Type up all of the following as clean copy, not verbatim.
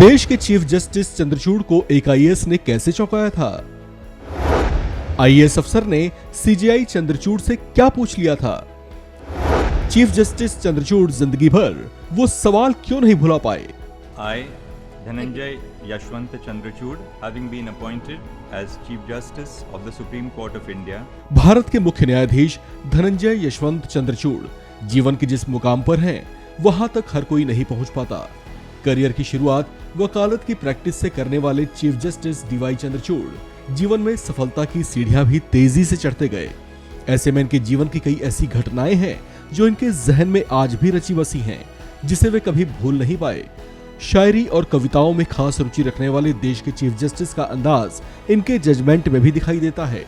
देश के chief justice Chandrachud को एक आईएएस ने कैसे चौंकाया था? आईएएस अफसर ने सीजेआई चंद्रचूड़ से क्या पूछ लिया था? चीफ जस्टिस चंद्रचूड़ जिंदगी भर वो सवाल क्यों नहीं भुला पाए? I, Dhananjay Yashwant Chandrachud, having been appointed as Chief Justice of the Supreme Court of India, Bharat के मुख्य न्यायाधीश धनंजय यशवंत चंद्रचूड़ जीवन के जिस मुकाम पर हैं, वहां तक हर कोई नहीं पहुंच पाता। करियर की शुरुआत वकालत की प्रैक्टिस से करने वाले चीफ जस्टिस डीवाई चंद्रचूड़ जीवन में सफलता की सीढ़ियां भी तेजी से चढ़ते गए। ऐसे में इनके जीवन की कई ऐसी घटनाएं हैं जो इनके जहन में आज भी रची बसी हैं, जिसे वे कभी भूल नहीं पाए। शायरी और कविताओं में खास रुचि रखने वाले देश के चीफ जस्टिस का अंदाज इनके जजमेंट में भी दिखाई देता है।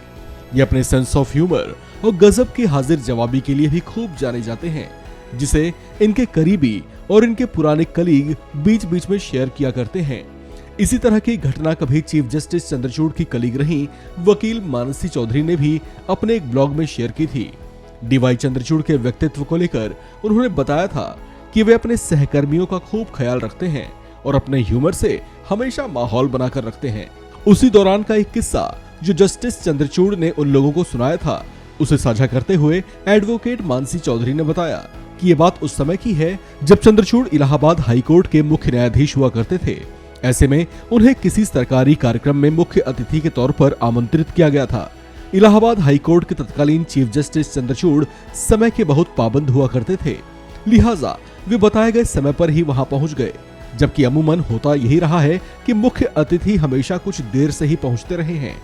ये अपने सेंस ऑफ ह्यूमर और गजब की हाजिर जवाबी के लिए भी खूब जाने जाते हैं, जिसे इनके करीबी और इनके पुराने कलीग बीच बीच में शेयर किया करते हैं। इसी तरह की घटना कभी चीफ जस्टिस चंद्रचूड़ की कलीग रही वकील मानसी चौधरी ने भी अपने एक ब्लॉग में शेयर की थी। डीवाई चंद्रचूड़ के व्यक्तित्व को लेकर उन्होंने बताया था कि वे अपने सहकर्मियों का खूब ख्याल रखते हैं और अपने ह्यूमर से हमेशा माहौल बनाकर रखते हैं। उसी दौरान का एक किस्सा जो जस्टिस चंद्रचूड़ ने उन लोगों को सुनाया था, उसे साझा करते हुए एडवोकेट मानसी चौधरी ने बताया कि ये बात उस समय की है जब चंद्रचूड़ इलाहाबाद हाईकोर्ट के मुख्य न्यायाधीश हुआ करते थे। ऐसे में उन्हें किसी सरकारी कार्यक्रम में मुख्य अतिथि के तौर पर आमंत्रित किया गया था। इलाहाबाद हाईकोर्ट के तत्कालीन चीफ जस्टिस चंद्रचूड़ समय के बहुत पाबंद हुआ करते थे, लिहाजा वे बताए गए समय पर ही वहां पहुंच गए, जबकि अमूमन होता यही रहा है कि मुख्य अतिथि हमेशा कुछ देर से ही पहुंचते रहे हैं।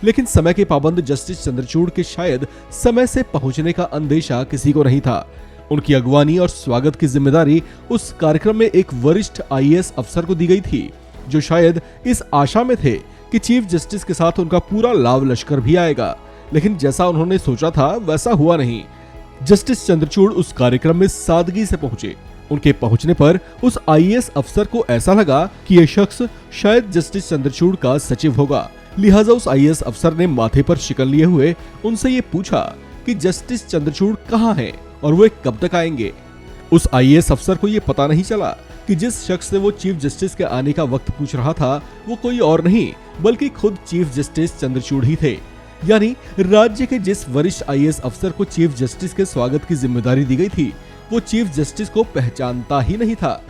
लेकिन समय के पाबंद जस्टिस चंद्रचूड़ के शायद समय से पहुंचने का अंदेशा किसी को नहीं था। उनकी अगवानी और स्वागत की जिम्मेदारी उस कार्यक्रम में एक वरिष्ठ आईएएस अफसर को दी गई थी, जो शायद इस आशा में थे कि चीफ जस्टिस के साथ उनका पूरा लाव लश्कर भी आएगा। लेकिन जैसा उन्होंने सोचा था वैसा हुआ नहीं। जस्टिस चंद्रचूड़ उस कार्यक्रम में सादगी से पहुंचे। उनके पहुंचने पर उस आईएएस अफसर को ऐसा लगा कि यह शख्स शायद जस्टिस चंद्रचूड़ का सचिव होगा। लिहाजा उस आईएएस अफसर ने माथे पर शिकन लिए हुए उनसे ये पूछा कि जस्टिस चंद्रचूड़ कहाँ हैं और वो कब तक आएंगे। उस आईएएस अफसर को ये पता नहीं चला कि जिस शख्स से वो चीफ जस्टिस के आने का वक्त पूछ रहा था वो कोई और नहीं बल्कि खुद चीफ जस्टिस चंद्रचूड़ ही थे। यानी राज्य के जिस वरिष्ठ आईएएस अफसर को चीफ जस्टिस के स्वागत की जिम्मेदारी दी गई थी, वो चीफ जस्टिस को पहचानता ही नहीं था।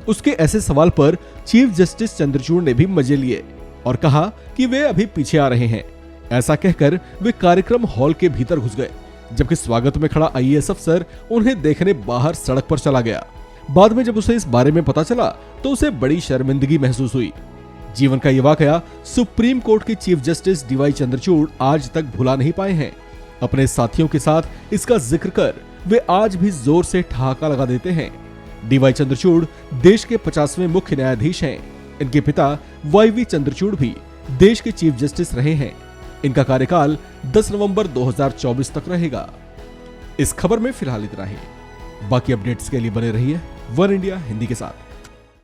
उसके ऐसे सवाल पर चीफ जस्टिस चंद्रचूड़ ने भी मजे लिए और कहा कि वे अभी पीछे आ रहे हैं। ऐसा कहकर वे कार्यक्रम हॉल के भीतर घुस गए, जबकि स्वागत में खड़ा आईएएस अफसर उन्हें देखने बाहर सड़क पर चला गया। बाद में जब उसे इस बारे में पता चला तो उसे बड़ी शर्मिंदगी महसूस हुई। जीवन का ये वाकया सुप्रीम कोर्ट के चीफ जस्टिस डीवाई चंद्रचूड़ आज तक भुला नहीं पाए हैं। अपने साथियों के साथ इसका जिक्र कर वे आज भी जोर से ठहाका लगा देते हैं। डीवाई चंद्रचूड़ देश के 50वें मुख्य न्यायाधीश हैं। इनके पिता वाईवी चंद्रचूड़ भी देश के चीफ जस्टिस रहे हैं। इनका कार्यकाल 10 नवंबर 2024 तक रहेगा। इस खबर में फिलहाल इतना ही। बाकी अपडेट्स के लिए बने रहिए वन इंडिया हिंदी के साथ।